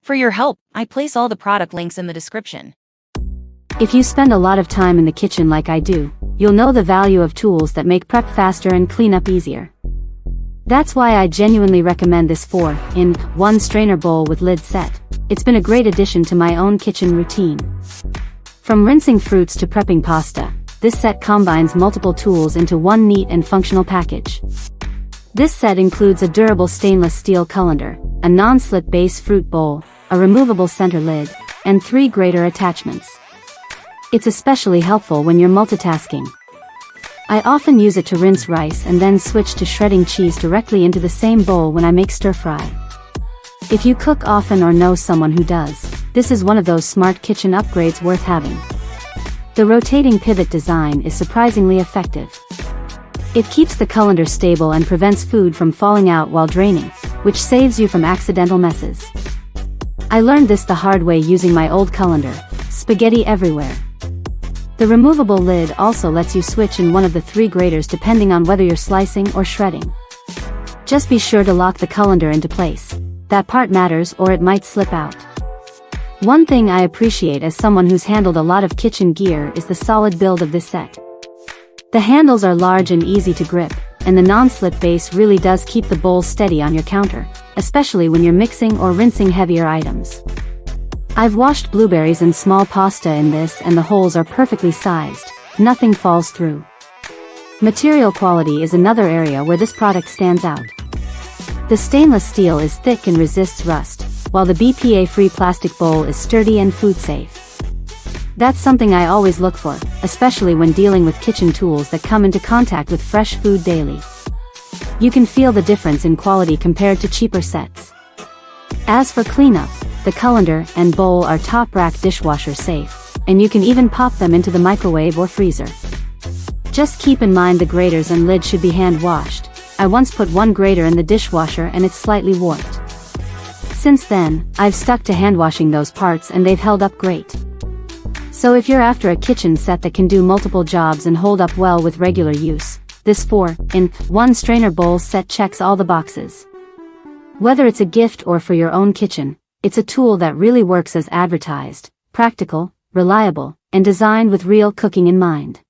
For your help, I place all the product links in the description. If you spend a lot of time in the kitchen like I do, you'll know the value of tools that make prep faster and cleanup easier. That's why I genuinely recommend this 4-in-1 strainer bowl with lid set. It's been a great addition to my own kitchen routine. From rinsing fruits to prepping pasta, this set combines multiple tools into one neat and functional package. This set includes a durable stainless steel colander, a non-slip base fruit bowl, a removable center lid, and 3 grater attachments. It's especially helpful when you're multitasking. I often use it to rinse rice and then switch to shredding cheese directly into the same bowl when I make stir-fry. If you cook often or know someone who does, this is one of those smart kitchen upgrades worth having. The rotating pivot design is surprisingly effective. It keeps the colander stable and prevents food from falling out while draining, which saves you from accidental messes. I learned this the hard way using my old colander, spaghetti everywhere. The removable lid also lets you switch in one of the 3 graters depending on whether you're slicing or shredding. Just be sure to lock the colander into place. That part matters or it might slip out. One thing I appreciate as someone who's handled a lot of kitchen gear is the solid build of this set. The handles are large and easy to grip, and the non-slip base really does keep the bowl steady on your counter, especially when you're mixing or rinsing heavier items. I've washed blueberries and small pasta in this and the holes are perfectly sized, nothing falls through. Material quality is another area where this product stands out. The stainless steel is thick and resists rust, while the BPA-free plastic bowl is sturdy and food-safe. That's something I always look for, especially when dealing with kitchen tools that come into contact with fresh food daily. You can feel the difference in quality compared to cheaper sets. As for cleanup, the colander and bowl are top-rack dishwasher safe, and you can even pop them into the microwave or freezer. Just keep in mind the graters and lid should be hand-washed. I once put one grater in the dishwasher and it's slightly warped. Since then, I've stuck to hand-washing those parts and they've held up great. So if you're after a kitchen set that can do multiple jobs and hold up well with regular use, this 4-in-1 strainer bowl set checks all the boxes. Whether it's a gift or for your own kitchen, it's a tool that really works as advertised, practical, reliable, and designed with real cooking in mind.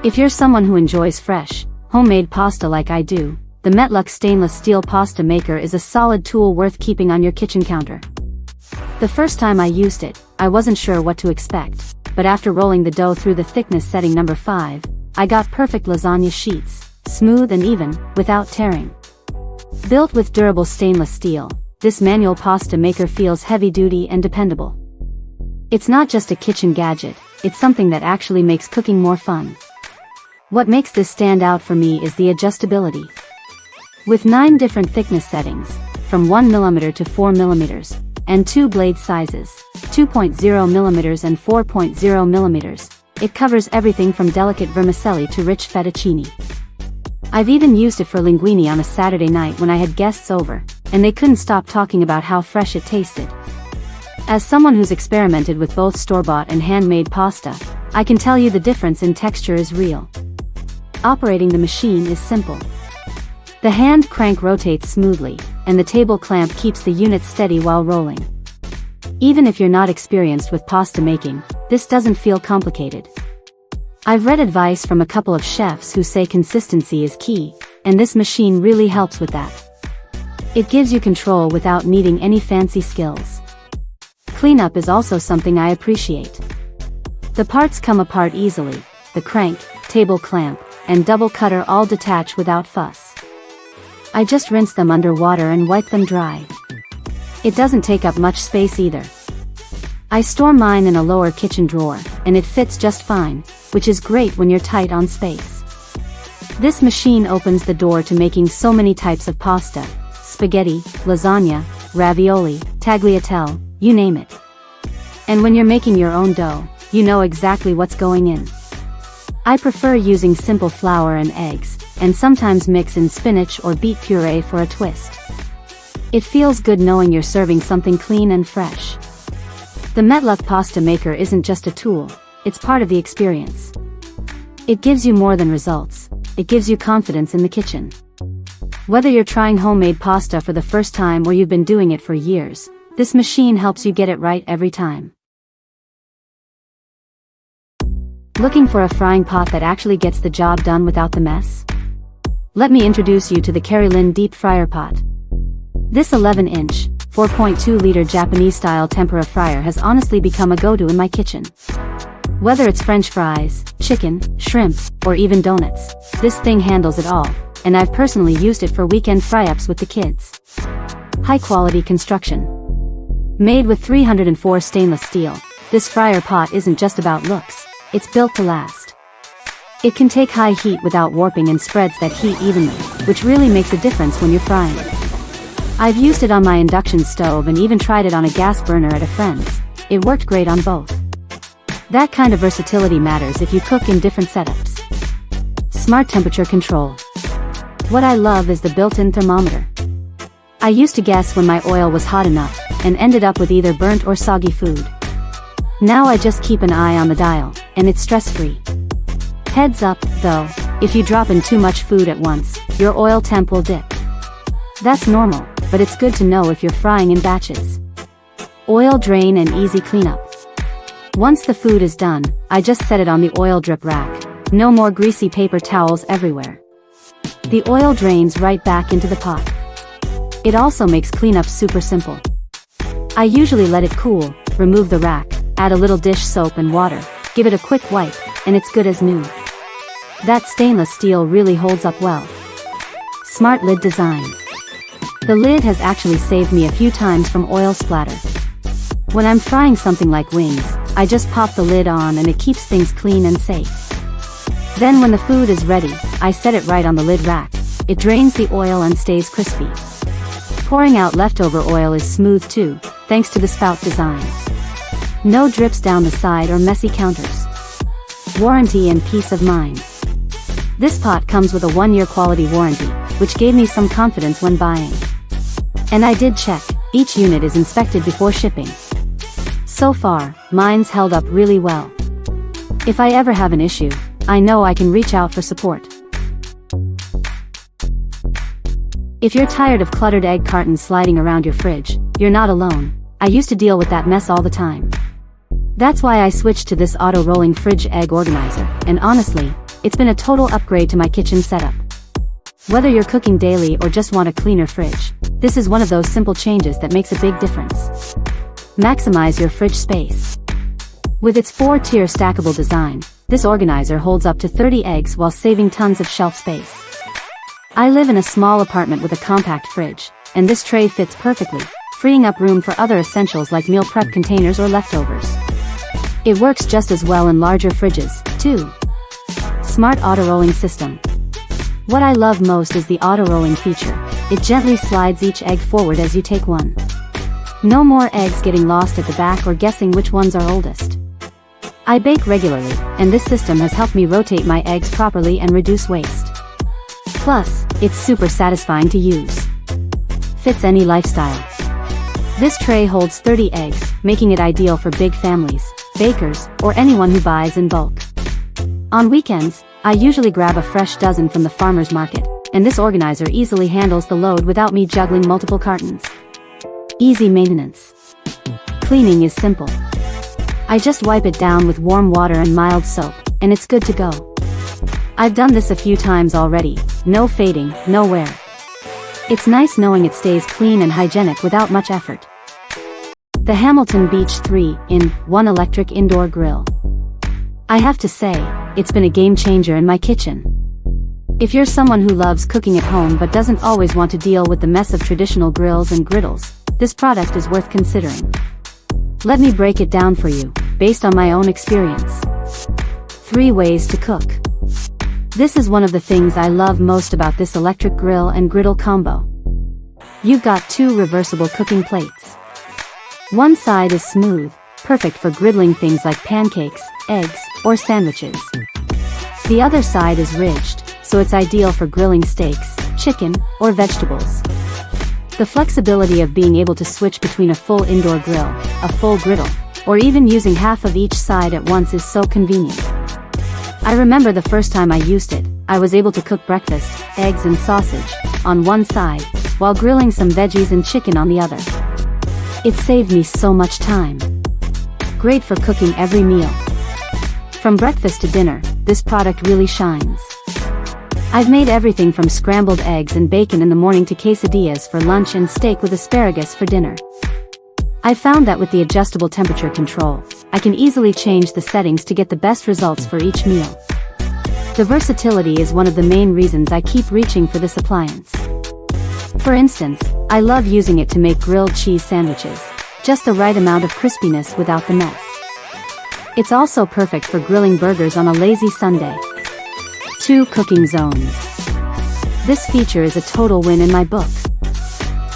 If you're someone who enjoys fresh, homemade pasta like I do, the Metlich stainless steel pasta maker is a solid tool worth keeping on your kitchen counter. The first time I used it, I wasn't sure what to expect, but after rolling the dough through the thickness setting number 5, I got perfect lasagna sheets, smooth and even, without tearing. Built with durable stainless steel, this manual pasta maker feels heavy-duty and dependable. It's not just a kitchen gadget, it's something that actually makes cooking more fun. What makes this stand out for me is the adjustability. With 9 different thickness settings, from 1mm to 4mm, and 2 blade sizes, 2.0mm and 4.0mm, it covers everything from delicate vermicelli to rich fettuccine. I've even used it for linguine on a Saturday night when I had guests over, and they couldn't stop talking about how fresh it tasted. As someone who's experimented with both store-bought and handmade pasta, I can tell you the difference in texture is real. Operating the machine is simple. The hand crank rotates smoothly, and the table clamp keeps the unit steady while rolling. Even if you're not experienced with pasta making, this doesn't feel complicated. I've read advice from a couple of chefs who say consistency is key, and this machine really helps with that. It gives you control without needing any fancy skills. Cleanup is also something I appreciate. The parts come apart easily, the crank, table clamp, and double cutter all detach without fuss. I just rinse them under water and wipe them dry. It doesn't take up much space either. I store mine in a lower kitchen drawer, and it fits just fine, which is great when you're tight on space. This machine opens the door to making so many types of pasta: spaghetti, lasagna, ravioli, tagliatelle, you name it. And when you're making your own dough, you know exactly what's going in. I prefer using simple flour and eggs, and sometimes mix in spinach or beet puree for a twist. It feels good knowing you're serving something clean and fresh. The Metlich pasta maker isn't just a tool, it's part of the experience. It gives you more than results. It gives you confidence in the kitchen. Whether you're trying homemade pasta for the first time or you've been doing it for years, this machine helps you get it right every time. Looking for a frying pot that actually gets the job done without the mess? Let me introduce you to the Kylin deep fryer pot. This 11-inch, 4.2-liter Japanese-style tempura fryer has honestly become a go-to in my kitchen. Whether it's French fries, chicken, shrimp, or even donuts, this thing handles it all, and I've personally used it for weekend fry-ups with the kids. High-quality construction. Made with 304 stainless steel, this fryer pot isn't just about looks, it's built to last. It can take high heat without warping and spreads that heat evenly, which really makes a difference when you're frying. I've used it on my induction stove and even tried it on a gas burner at a friend's. It worked great on both. That kind of versatility matters if you cook in different setups. Smart temperature control. What I love is the built-in thermometer. I used to guess when my oil was hot enough, and ended up with either burnt or soggy food. Now I just keep an eye on the dial, and it's stress-free. Heads up, though, if you drop in too much food at once, your oil temp will dip. That's normal, but it's good to know if you're frying in batches. Oil drain and easy cleanup. Once the food is done, I just set it on the oil drip rack. No more greasy paper towels everywhere. The oil drains right back into the pot. It also makes cleanup super simple. I usually let it cool, remove the rack, add a little dish soap and water, give it a quick wipe, and it's good as new. That stainless steel really holds up well. Smart lid design. The lid has actually saved me a few times from oil splatter. When I'm frying something like wings, I just pop the lid on and it keeps things clean and safe. Then when the food is ready, I set it right on the lid rack. It drains the oil and stays crispy. Pouring out leftover oil is smooth too, thanks to the spout design. No drips down the side or messy counters. Warranty and peace of mind. This pot comes with a 1-year quality warranty, which gave me some confidence when buying. And I did check, each unit is inspected before shipping. So far, mine's held up really well. If I ever have an issue, I know I can reach out for support. If you're tired of cluttered egg cartons sliding around your fridge, you're not alone. I used to deal with that mess all the time. That's why I switched to this auto-rolling fridge egg organizer, and honestly, it's been a total upgrade to my kitchen setup. Whether you're cooking daily or just want a cleaner fridge, this is one of those simple changes that makes a big difference. Maximize your fridge space. With its 4-tier stackable design, this organizer holds up to 30 eggs while saving tons of shelf space. I live in a small apartment with a compact fridge, and this tray fits perfectly, freeing up room for other essentials like meal prep containers or leftovers. It works just as well in larger fridges, too. Smart auto-rolling system. What I love most is the auto-rolling feature. It gently slides each egg forward as you take one. No more eggs getting lost at the back or guessing which ones are oldest. I bake regularly, and this system has helped me rotate my eggs properly and reduce waste. Plus, it's super satisfying to use. Fits any lifestyle. This tray holds 30 eggs, making it ideal for big families, bakers, or anyone who buys in bulk. On weekends, I usually grab a fresh dozen from the farmer's market, and this organizer easily handles the load without me juggling multiple cartons. Easy maintenance. Cleaning is simple. I just wipe it down with warm water and mild soap, and it's good to go. I've done this a few times already, no fading, no wear. It's nice knowing it stays clean and hygienic without much effort. The Hamilton Beach 3-in-1 Electric Indoor Grill. I have to say, it's been a game changer in my kitchen. If you're someone who loves cooking at home but doesn't always want to deal with the mess of traditional grills and griddles, this product is worth considering. Let me break it down for you, based on my own experience. 3 ways to cook. This is one of the things I love most about this electric grill and griddle combo. You've got 2 reversible cooking plates. One side is smooth, perfect for griddling things like pancakes, eggs, or sandwiches. The other side is ridged, so it's ideal for grilling steaks, chicken, or vegetables. The flexibility of being able to switch between a full indoor grill, a full griddle, or even using half of each side at once is so convenient. I remember the first time I used it, I was able to cook breakfast, eggs and sausage, on one side, while grilling some veggies and chicken on the other. It saved me so much time. Great for cooking every meal. From breakfast to dinner, this product really shines. I've made everything from scrambled eggs and bacon in the morning to quesadillas for lunch and steak with asparagus for dinner. I found that with the adjustable temperature control, I can easily change the settings to get the best results for each meal. The versatility is one of the main reasons I keep reaching for this appliance. For instance, I love using it to make grilled cheese sandwiches, just the right amount of crispiness without the mess. It's also perfect for grilling burgers on a lazy Sunday. 2 cooking zones. This feature is a total win in my book.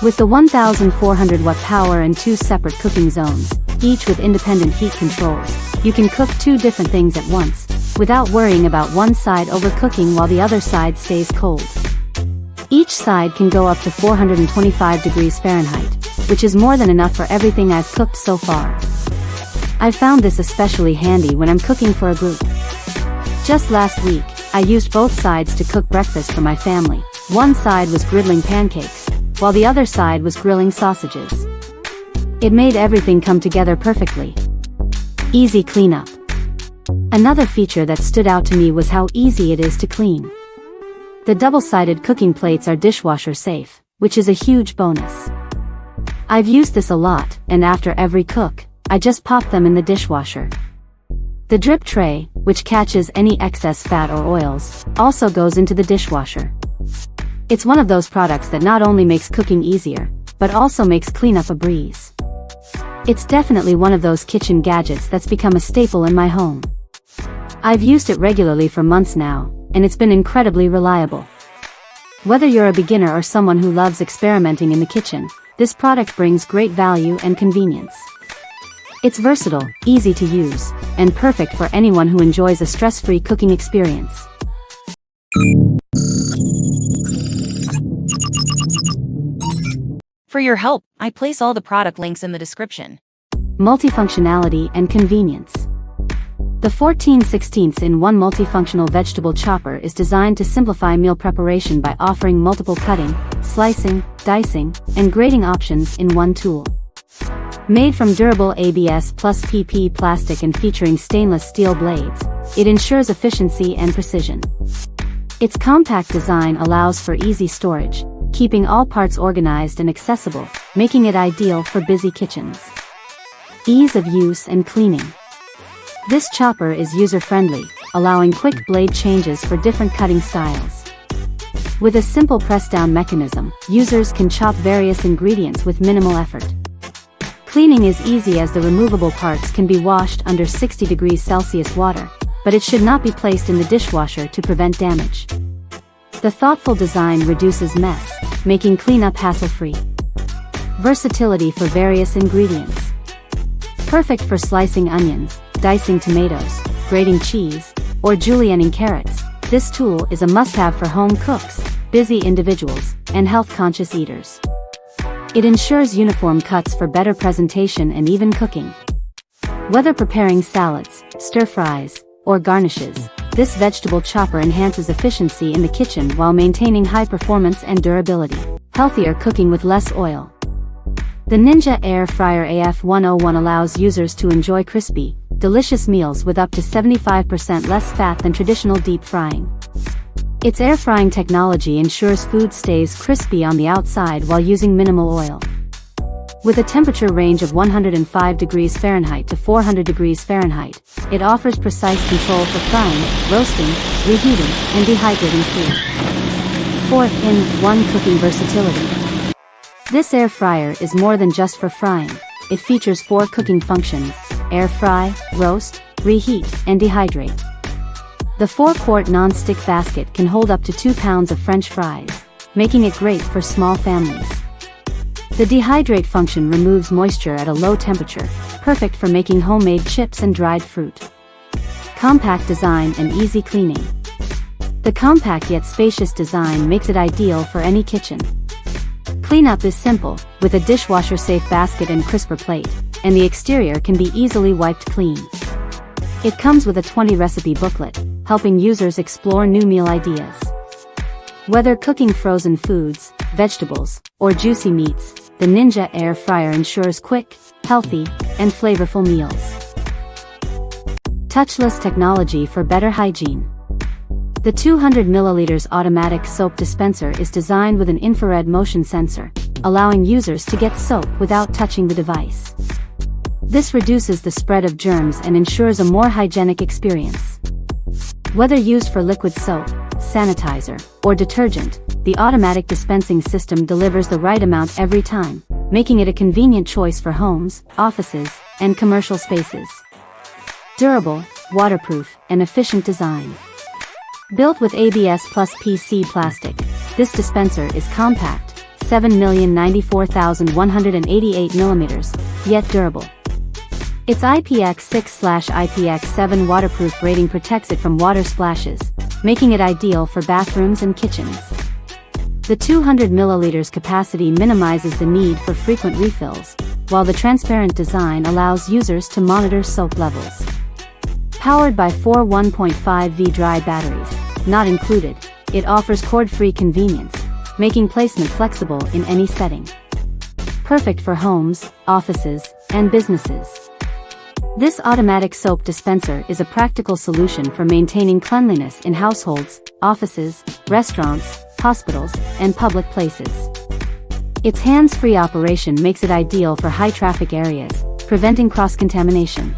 With the 1400 watt power and 2 separate cooking zones, each with independent heat controls, you can cook 2 different things at once, without worrying about one side overcooking while the other side stays cold. Each side can go up to 425 degrees Fahrenheit, which is more than enough for everything I've cooked so far. I found this especially handy when I'm cooking for a group. Just last week, I used both sides to cook breakfast for my family. One side was griddling pancakes, while the other side was grilling sausages. It made everything come together perfectly. Easy cleanup. Another feature that stood out to me was how easy it is to clean. The double-sided cooking plates are dishwasher safe, which is a huge bonus. I've used this a lot, and after every cook, I just pop them in the dishwasher. The drip tray, which catches any excess fat or oils, also goes into the dishwasher. It's one of those products that not only makes cooking easier, but also makes cleanup a breeze. It's definitely one of those kitchen gadgets that's become a staple in my home. I've used it regularly for months now, and it's been incredibly reliable. Whether you're a beginner or someone who loves experimenting in the kitchen, this product brings great value and convenience. It's versatile, easy to use, and perfect for anyone who enjoys a stress-free cooking experience. For your help, I place all the product links in the description. Multifunctionality and Convenience. The 14/16 multifunctional vegetable chopper is designed to simplify meal preparation by offering multiple cutting, slicing, dicing, and grating options in one tool. Made from durable ABS plus PP plastic and featuring stainless steel blades, it ensures efficiency and precision. Its compact design allows for easy storage, keeping all parts organized and accessible, making it ideal for busy kitchens. Ease of use and cleaning. This chopper is user-friendly, allowing quick blade changes for different cutting styles. With a simple press-down mechanism, users can chop various ingredients with minimal effort. Cleaning is easy as the removable parts can be washed under 60 degrees Celsius water, but it should not be placed in the dishwasher to prevent damage. The thoughtful design reduces mess, making cleanup hassle-free. Versatility for various ingredients. Perfect for slicing onions, dicing tomatoes, grating cheese, or julienning carrots, this tool is a must-have for home cooks, busy individuals, and health-conscious eaters. It ensures uniform cuts for better presentation and even cooking. Whether preparing salads, stir-fries, or garnishes, this vegetable chopper enhances efficiency in the kitchen while maintaining high performance and durability. Healthier cooking with less oil. The Ninja Air Fryer AF101 allows users to enjoy crispy, delicious meals with up to 75% less fat than traditional deep frying. Its air frying technology ensures food stays crispy on the outside while using minimal oil. With a temperature range of 105 degrees Fahrenheit to 400 degrees Fahrenheit, it offers precise control for frying, roasting, reheating, and dehydrating food. 4-in-1 cooking versatility. This air fryer is more than just for frying. It features 4 cooking functions: air fry, roast, reheat, and dehydrate. The 4-quart non-stick basket can hold up to 2 pounds of French fries, making it great for small families. The dehydrate function removes moisture at a low temperature, perfect for making homemade chips and dried fruit. Compact design and easy cleaning. The compact yet spacious design makes it ideal for any kitchen. Cleanup is simple, with a dishwasher-safe basket and crisper plate, and the exterior can be easily wiped clean. It comes with a 20 recipe booklet, helping users explore new meal ideas. Whether cooking frozen foods, vegetables, or juicy meats, the Ninja air fryer ensures quick, healthy, and flavorful meals. Touchless technology for better hygiene. The 200 ml automatic soap dispenser is designed with an infrared motion sensor, allowing users to get soap without touching the device. This reduces the spread of germs and ensures a more hygienic experience. Whether used for liquid soap, sanitizer, or detergent, the automatic dispensing system delivers the right amount every time, making it a convenient choice for homes, offices, and commercial spaces. Durable, waterproof, and efficient design. Built with ABS plus PC plastic, this dispenser is compact, 7,094,188 mm, yet durable. Its IPX6/IPX7 waterproof rating protects it from water splashes, making it ideal for bathrooms and kitchens. The 200 ml capacity minimizes the need for frequent refills, while the transparent design allows users to monitor soap levels. Powered by 4 1.5V dry batteries, not included, it offers cord-free convenience, making placement flexible in any setting. Perfect for homes, offices, and businesses. This automatic soap dispenser is a practical solution for maintaining cleanliness in households, offices, restaurants, hospitals, and public places. Its hands-free operation makes it ideal for high-traffic areas, preventing cross-contamination.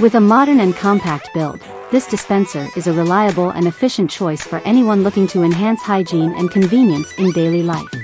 With a modern and compact build, this dispenser is a reliable and efficient choice for anyone looking to enhance hygiene and convenience in daily life.